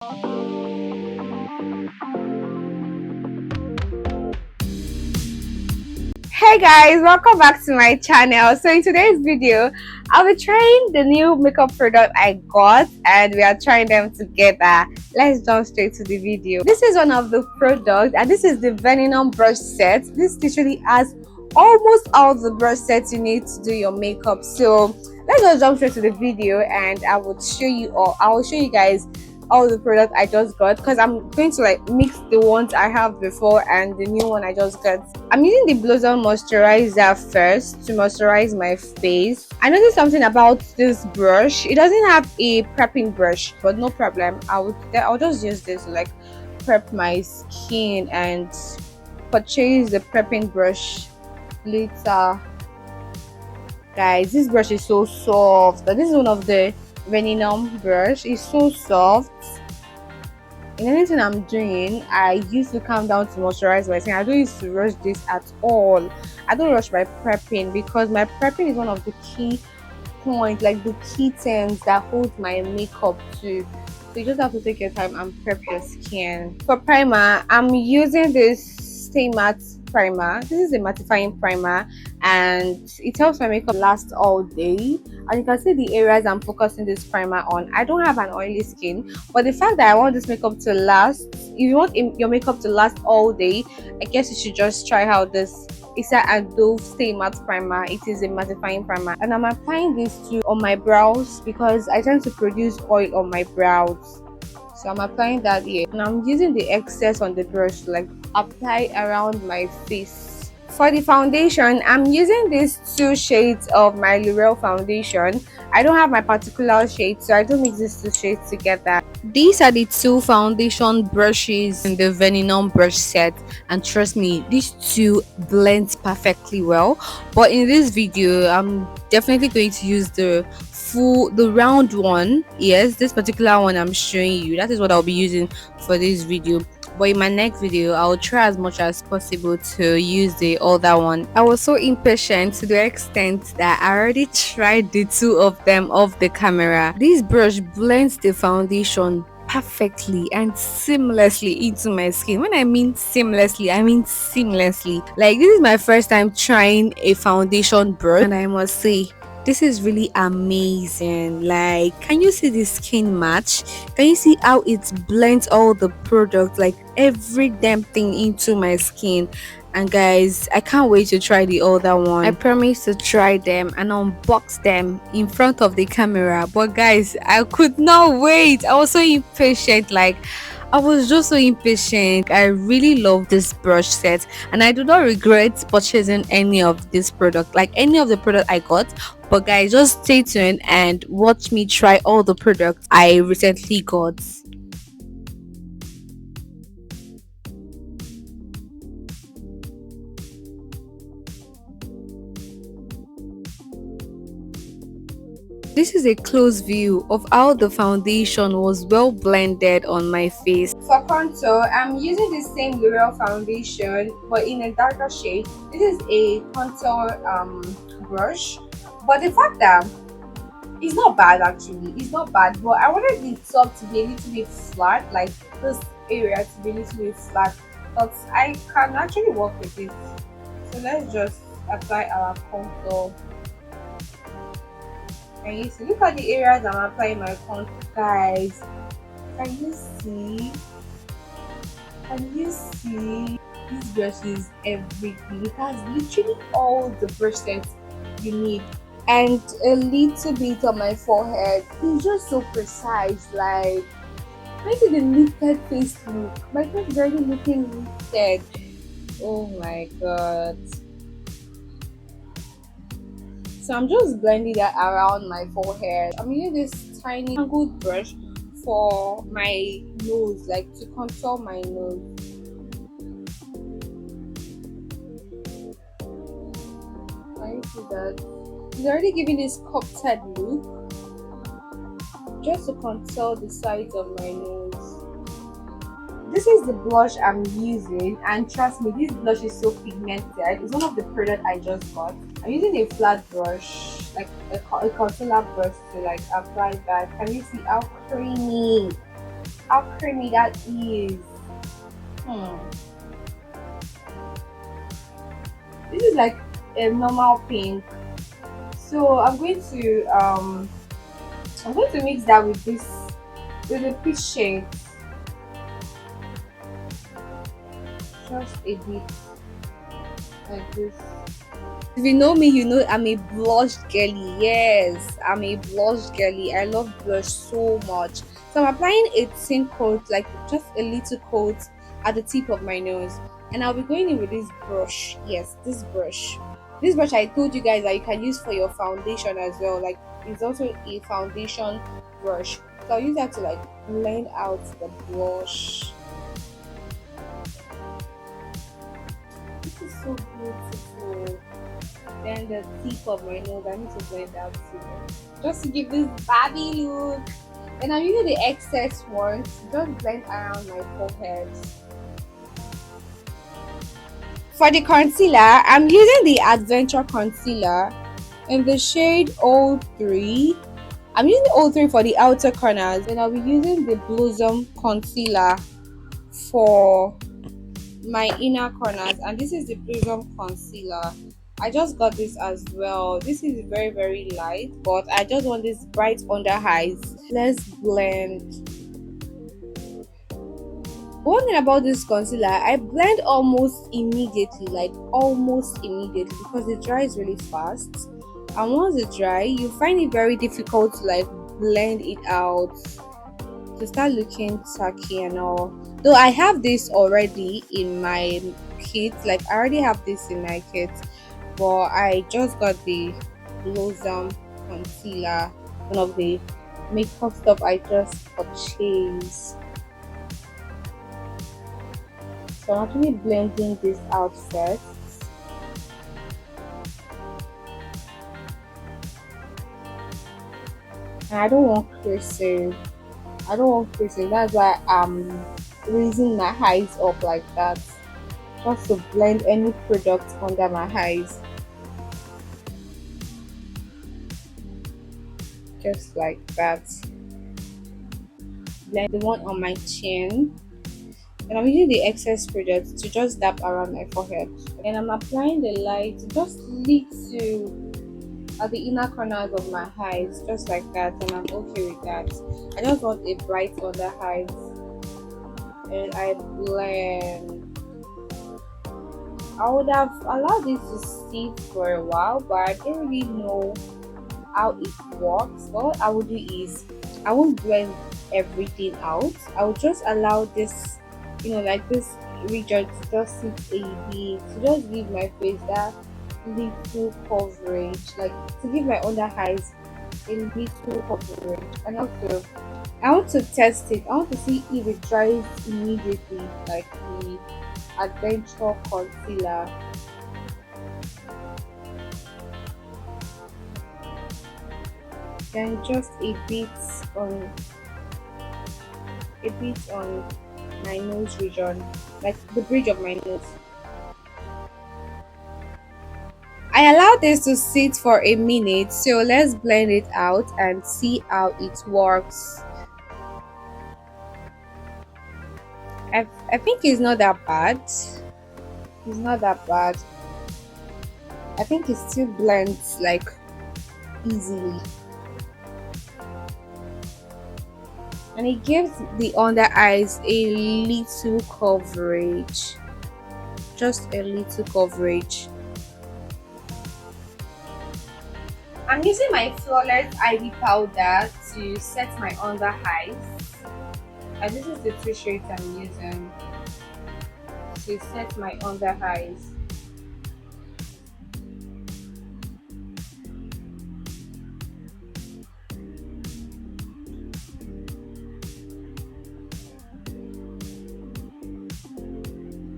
Hey guys, welcome back to my channel. So in today's video, I'll be trying the new makeup product I got and we are trying them together. Let's jump straight to the video. This is one of the products and this is the Venom brush set. This literally has almost all the brush sets you need to do your makeup. So let's just jump straight to the video and I will show you guys all the products I just got, because I'm going to mix the ones I have before and the new one I just got. I'm using the Blossom moisturizer first to moisturize my face. I noticed something about this brush. It doesn't have a prepping brush, but no problem. I'll just use this to prep my skin and purchase the prepping brush later. Guys, this brush is so soft. This is one of the Venom brush. It's so soft. In anything I'm doing, I used to calm down to moisturize my skin. I don't used to rush this at all. I don't rush my prepping because my prepping is one of the key points, like the key things that hold my makeup to. So you just have to take your time and prep your skin. For primer, I'm using this Stay Matte primer. This is a mattifying primer and it helps my makeup last all day. And you can see the areas I'm focusing this primer on. I don't have an oily skin, but the fact that I want this makeup to last, if you want your makeup to last all day, I guess you should just try out this Issa and Dove Stay Matte primer. It is a mattifying primer and I'm applying this too on my brows because I tend to produce oil on my brows. So I'm applying that here and I'm using the excess on the brush to apply around my face. For the foundation, I'm using these two shades of my L'Oreal foundation. I don't have my particular shade, so I don't mix these two shades together. These are the two foundation brushes in the Venom brush set, and trust me, these two blend perfectly well. But in this video, I'm definitely going to use the round one. Yes, this particular one I'm showing you, that is what I'll be using for this video. But in my next video, I'll try as much as possible to use the other one. I was so impatient to the extent that I already tried the two of them off the camera. This brush blends the foundation perfectly and seamlessly into my skin. When I mean seamlessly, I mean seamlessly. Like, this is my first time trying a foundation brush and I must say this is really amazing. Like, can you see the skin match? Can you see how it blends all the products, like every damn thing into my skin? And guys, I can't wait to try the other one. I promise to try them and unbox them in front of the camera. But guys, I could not wait. I was so impatient. I was just so impatient. I really love this brush set and I do not regret purchasing any of this product, like any of the product I got. But guys, just stay tuned and watch me try all the products I recently got. This is a close view of how the foundation was well blended on my face. For contour, I'm using the same L'Oreal foundation but in a darker shade. This is a contour brush, but the fact that it's not bad, actually it's not bad, but I wanted the top to be a little bit flat, like this area to be a little bit flat, but I can actually work with it. So let's just apply our contour. Can you see? Look at the areas I'm applying my contour, guys. Can you see? Can you see? This brush is everything. It has literally all the brush sets you need. And a little bit on my forehead. It's just so precise. Like, I see the lifted face look. My face is already looking lifted. Oh my god. So I'm just blending that around my forehead. I'm using this tiny angled brush for my nose, like to contour my nose. Can you see that? It's already giving this cupped look, just to contour the sides of my nose. This is the blush I'm using, and trust me, this blush is so pigmented. It's one of the products I just got. I'm using a flat brush, like a concealer brush, to apply that. Can you see how creamy how creamy that is. Hmm. This is like a normal pink. So I'm going to mix that with this, with the peach shade, just a bit like this. If you know me, you know I'm a blush girly. Yes, I'm a blush girly. I love blush so much. So I'm applying a thin coat, like just a little coat at the tip of my nose. And I'll be going in with this brush. Yes, this brush. This brush I told you guys that you can use for your foundation as well. Like it's also a foundation brush. So I'll use that to like blend out the blush. This is so beautiful. Then the tip of my nose, I need to blend out too. Just to give this Barbie look. And I'm using the excess ones to just blend around my forehead. For the concealer, I'm using the Adventure Concealer in the shade 03. I'm using the 03 for the outer corners, and I'll be using the Blossom Concealer for my inner corners, and this is the Blossom Concealer. I just got this as well. This is very light, but I just want this bright under eyes. Let's blend. One thing about this concealer, I blend almost immediately, like almost immediately, because it dries really fast. And once it dry, you find it very difficult to like blend it out to start looking tacky and all. Though I have this already in my kit, like I already have this in my kit, but I just got the Blossom Concealer, one of the makeup stuff I just purchased. So I'm actually blending this out first. And I don't want creasing. I don't want creasing. That's why I'm raising my eyes up like that. Just to blend any product under my eyes. Just like that. Blend the one on my chin. And I'm using the excess product to just dab around my forehead. And I'm applying the light just little at the inner corners of my eyes, just like that, and I'm okay with that. I just want a bright under eyes, and I blend. I would have allowed this to sit for a while, but I don't really know how it works. But what I will do is I won't blend everything out. I will just allow this, like this region to just sit a bit, to just give my face that little coverage, like to give my under eyes a little coverage. And also I want to test it. I want to see if it dries immediately, like the Adventure Concealer. Then just a bit on my nose region, like the bridge of my nose. I allow this to sit for a minute, so let's blend it out and see how it works. I think it's not that bad. It's not that bad. I think it still blends like easily. And it gives the under eyes a little coverage. Just a little coverage. I'm using my Flawless Ivy powder to set my under eyes. And this is the two shades I'm using to set my under eyes.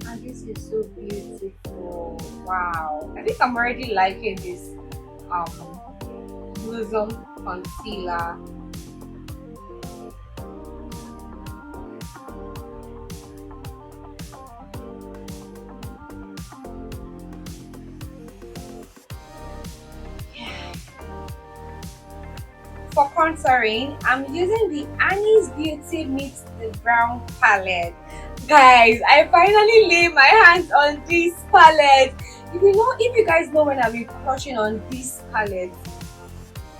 And this is so beautiful. Wow. I think I'm already liking this Blossom Concealer. For contouring, I'm using the Annie's Beauty Meets the Brown palette. Guys, I finally lay my hands on this palette. If you guys know when I've been crushing on this palette,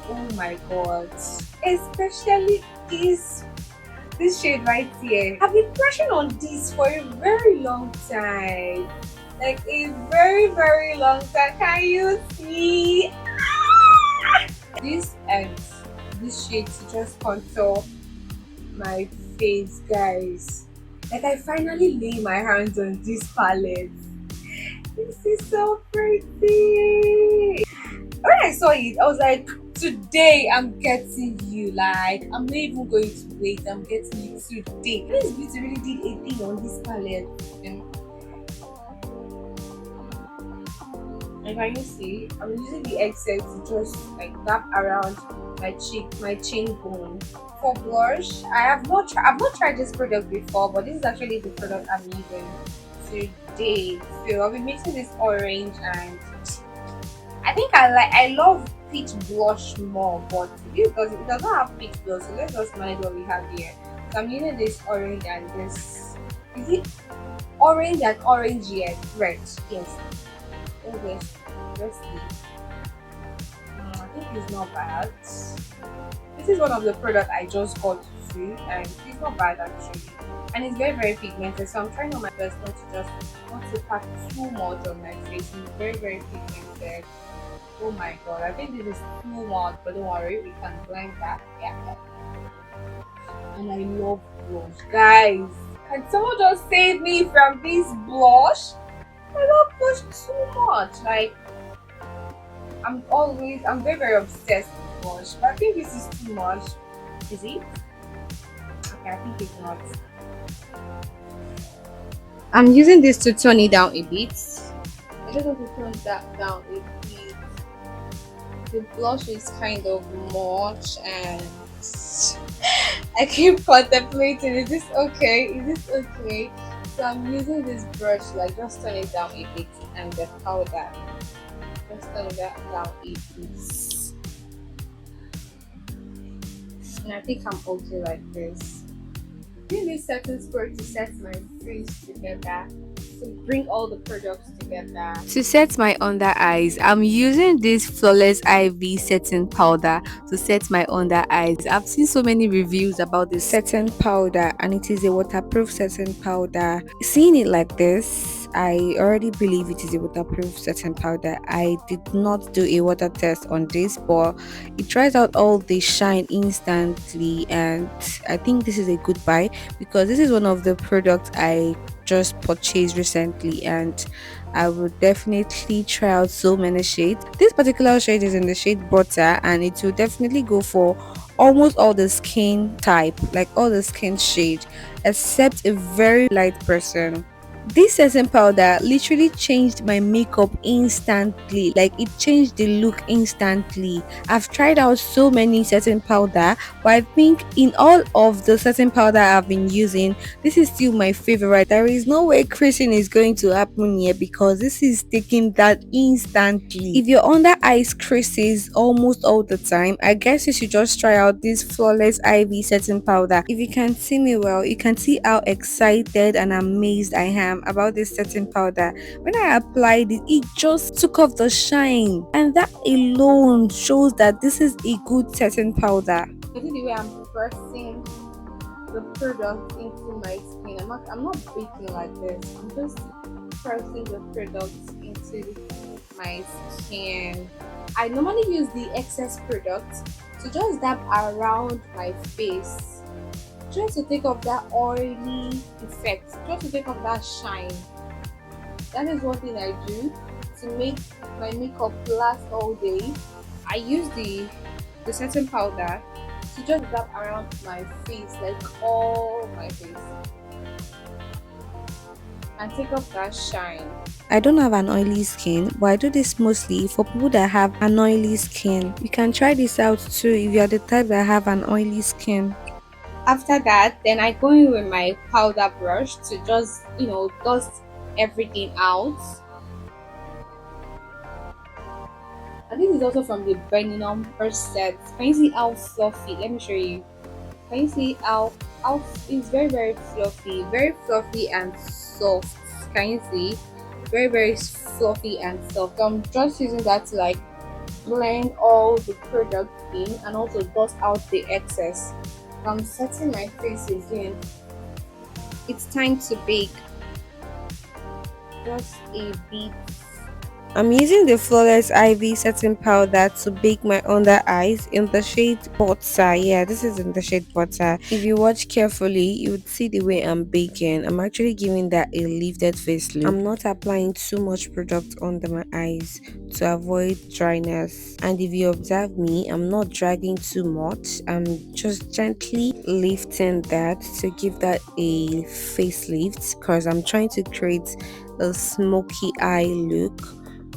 oh my god, especially this shade right here. I've been crushing on this for a very long time, like a very long time. Can you see? This and this shade to just contour my face, guys. Like, I finally lay my hands on this palette. This is so pretty. When I saw it, I was like, today I'm getting you. Like, I'm not even going to wait. I'm getting you today. This beauty really did a thing on this palette. And can you see? I'm using the excess to just like tap around my cheek, my chin bone. For blush, I've not tried this product before, but this is actually the product I'm using today. So I'll be mixing this orange, and I think I love peach blush more, but it does not have peach blush, so let's just manage what we have here. So I'm using this orange and this, is it orange and orange yet? Red, yes. Oh yes, let's see. I think it's not bad. This is one of the products I just got too, and it's not bad actually. And it's very pigmented, so I'm trying on my best not to pack too much on my face. It's very pigmented. Oh my god, I think this is too much, but don't worry, we can blend that. Yeah. And I love blush, guys. Can someone just save me from this blush? I love blush too much. Like, I'm very obsessed with blush, but I think this is too much. Is it? Okay, I think it's not. I'm using this to tone it down a bit. I just want to tone that down a bit. The blush is kind of much, and I keep contemplating, is this okay? Is this okay? So I'm using this brush, like just turn it down a bit, and the powder. Just turn that down a bit. And I think I'm okay like this. Using this setting spray to set my face together, to bring all the products together. To set my under eyes, I'm using this Flawless IV setting powder to set my under eyes. I've seen so many reviews about this setting powder, and it is a waterproof setting powder. Seeing it like this, I already believe it is a waterproof setting powder. I did not do a water test on this, but it tries out all the shine instantly, and I think this is a good buy because this is one of the products I just purchased recently, and I would definitely try out so many shades. This particular shade is in the shade butter, and it will definitely go for almost all the skin type, like all the skin shade, except a very light person. This setting powder literally changed my makeup instantly. Like, it changed the look instantly. I've tried out so many setting powder, but I think in all of the setting powder I've been using, this is still my favorite. There is no way creasing is going to happen here because this is taking that instantly. If your under eyes creases almost all the time, I guess you should just try out this Flawless IV setting powder. If you can see me well, you can see how excited and amazed I am about this setting powder. When I applied it, it just took off the shine, and that alone shows that this is a good setting powder. I think the way I'm pressing the product into my skin, I'm not baking like this. I'm just pressing the product into my skin. I normally use the excess product to just dab around my face, just to take off that oily effect, just to take off that shine. That is one thing I do to make my makeup last all day. I use the setting powder to just dab around my face, like all my face, and take off that shine. I don't have an oily skin, but I do this mostly for people that have an oily skin. You can try this out too if you're the type that have an oily skin. After that, then I go in with my powder brush to just dust everything out. And this is also from the Benninum first set. Can you see how fluffy? Let me show you. Can you see how it's very fluffy and soft? Can you see? Very fluffy and soft. So I'm just using that to like blend all the product in and also dust out the excess. I'm setting my face again. It's time to bake. Just a bit. I'm using the Flawless Ivy setting powder to bake my under eyes in the shade Butter. Yeah, this is in the shade Butter. If you watch carefully, you would see the way I'm baking. I'm actually giving that a lifted face look. I'm not applying too much product under my eyes to avoid dryness. And if you observe me, I'm not dragging too much. I'm just gently lifting that to give that a facelift because I'm trying to create a smoky eye look,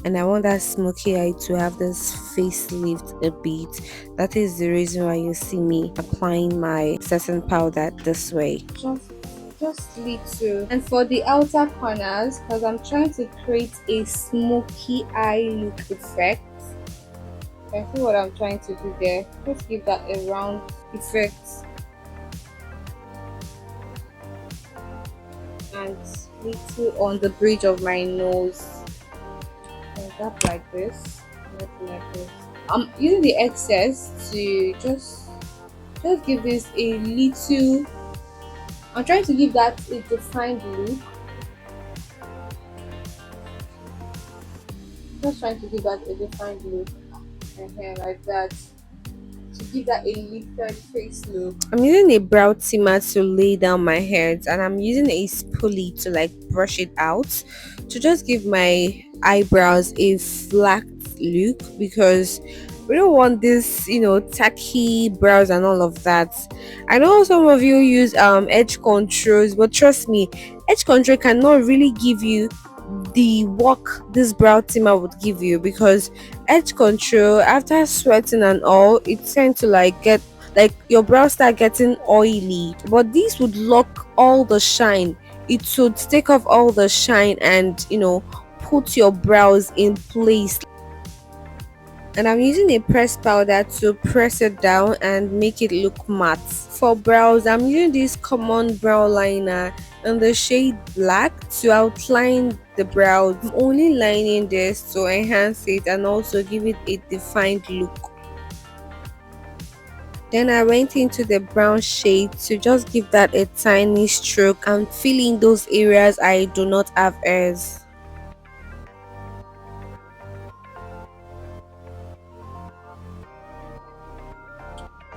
and I want that smoky eye to have this facelift a bit. That is the reason why you see me applying my setting powder this way. Just little. And for the outer corners, because I'm trying to create a smoky eye look effect. I see what I'm trying to do there. Just give that a round effect. And little on the bridge of my nose. Like this, like this. I'm using the excess to just give this a little. I'm trying to give that a defined look. Just trying to give that a defined look, and like that, to give that a lifted face look. I'm using a brow trimmer to lay down my hairs, and I'm using a spoolie to like brush it out to just give my eyebrows a flat look, because we don't want this, tacky brows and all of that. I know some of you use edge controls, but trust me, edge control cannot really give you the work this brow trimmer would give you, because edge control, after sweating and all, it tends to like get like your brows start getting oily, but this would lock all the shine. It would take off all the shine and put your brows in place. And I'm using a press powder to press it down and make it look matte. For brows, I'm using this common brow liner in the shade black to outline the brows. I'm only lining this to enhance it and also give it a defined look. Then I went into the brown shade to just give that a tiny stroke and fill in those areas I do not have hairs.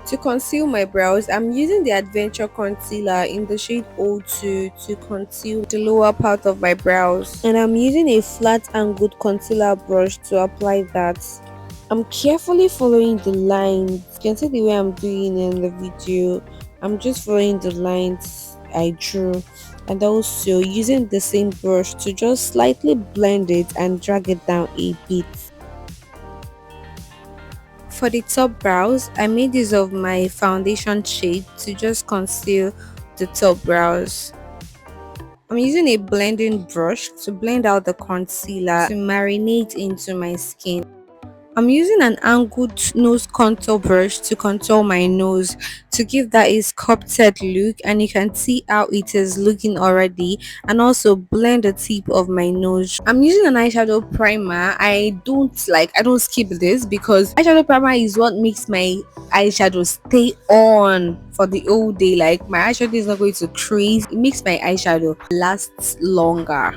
To conceal my brows, I'm using the Adventure Concealer in the shade 02 to conceal the lower part of my brows. And I'm using a flat and good concealer brush to apply that. I'm carefully following the lines. You can see the way I'm doing in the video. I'm just following the lines I drew, and also using the same brush to just slightly blend it and drag it down a bit. For the top brows, I made use of my foundation shade to just conceal the top brows. I'm using a blending brush to blend out the concealer to marinate into my skin. I'm using an angled nose contour brush to contour my nose to give that a sculpted look, and you can see how it is looking already, and also blend the tip of my nose. I'm using an eyeshadow primer. I don't skip this, because eyeshadow primer is what makes my eyeshadow stay on for the whole day. Like, my eyeshadow is not going to crease. It makes my eyeshadow last longer.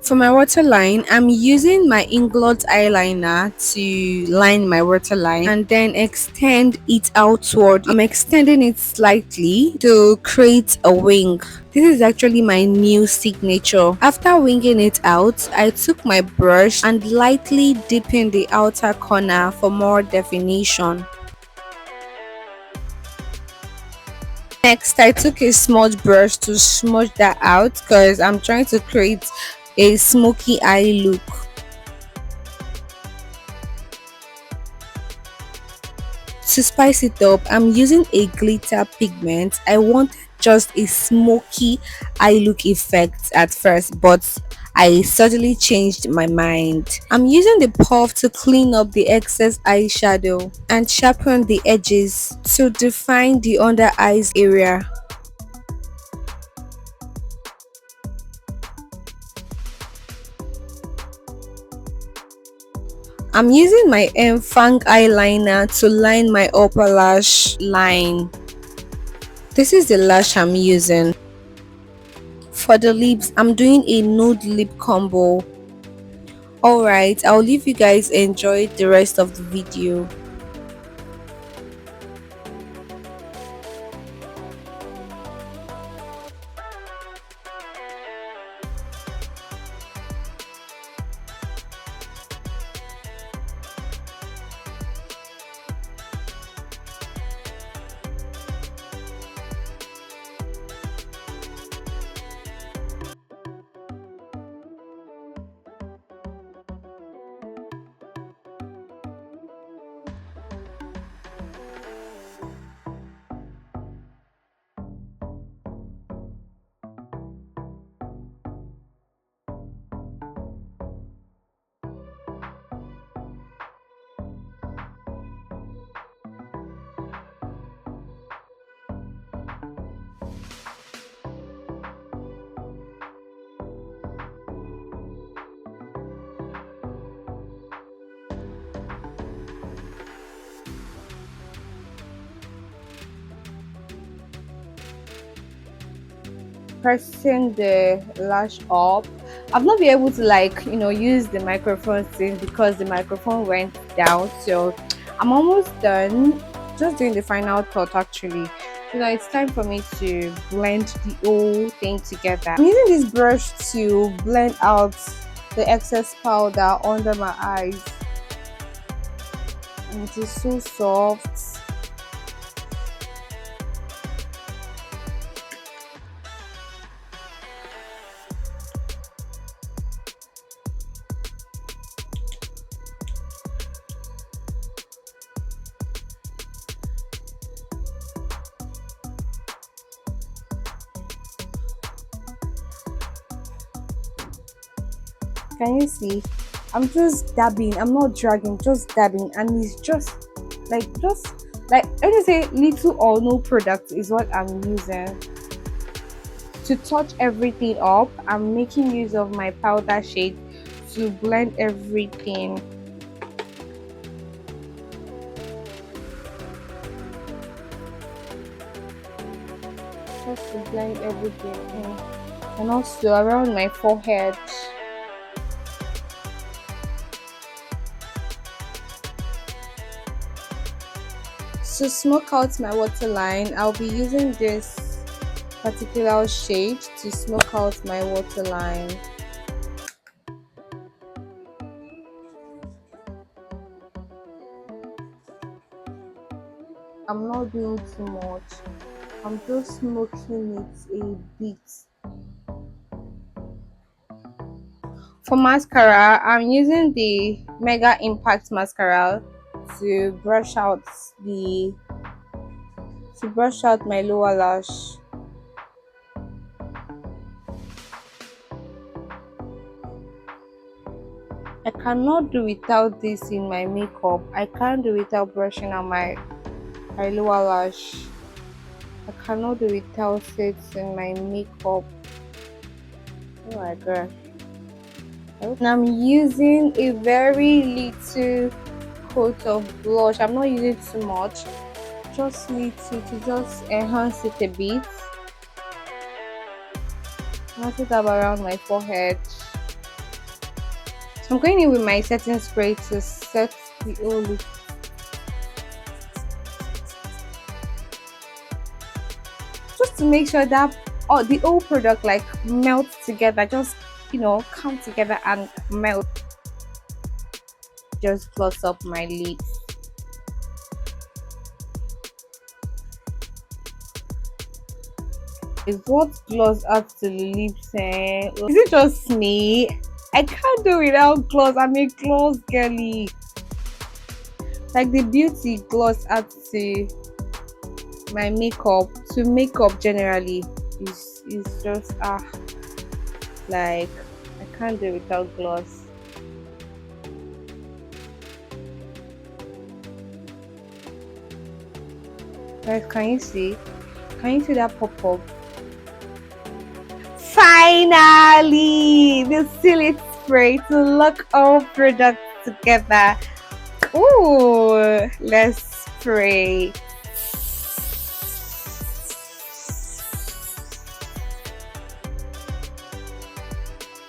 For my waterline, I'm using my Inglot eyeliner to line my waterline and then extend it outward. I'm extending it slightly to create a wing. This is actually my new signature. After winging it out, I took my brush and lightly deepened the outer corner for more definition. Next, I took a smudge brush to smudge that out because I'm trying to create a smoky eye look. To spice it up, I'm using a glitter pigment. I want just a smoky eye look effect at first, but I suddenly changed my mind. I'm using the puff to clean up the excess eyeshadow and sharpen the edges to define the under eyes area. I'm using my Fang eyeliner to line my upper lash line. This is the lash I'm using. For the lips, I'm doing a nude lip combo. Alright, I'll leave you guys enjoy the rest of the video. Pressing the lash up, I've not been able to use the microphone thing because the microphone went down, so I'm almost done, just doing the final touch actually. So now it's time for me to blend the whole thing together. I'm using this brush to blend out the excess powder under my eyes, and it is so soft. Can you see? I'm just dabbing, I'm not dragging, just dabbing, and it's just like let me say little or no product is what I'm using to touch everything up. I'm making use of my powder shade to blend everything. Just to blend everything in. And also around my forehead. To smoke out my waterline, I'll be using this particular shade to smoke out my waterline. I'm not doing too much, I'm just smoking it a bit. For mascara, I'm using the Mega Impact mascara to brush out my lower lash. I cannot do without this in my makeup. I can't do without brushing out my lower lash. I cannot do without it in my makeup. Oh my god. And I'm using a very little coat of blush. I'm not using too much, just little to just enhance it a bit. Enhance it up around my forehead. So I'm going in with my setting spray to set the whole look. Just to make sure that the whole product like melts together, just come together and melt. Just gloss up my lips. Is what gloss adds to the lips, eh? Is it just me? I can't do without gloss. I'm a gloss girly. Like the beauty gloss adds to my makeup, to makeup generally, is just like I can't do it without gloss. Guys, can you see? Can you see that pop up? Finally, the Seal spray to lock all products together. Ooh, let's spray.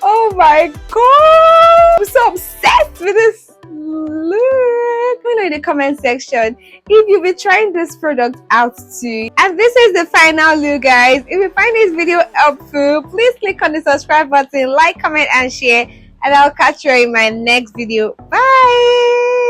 Oh my god! I'm so obsessed with this look. Let me know in the comment section if you've been trying this product out too. And this is the final look, guys. If you find this video helpful, please click on the subscribe button, like, comment, and share. And I'll catch you in my next video. Bye!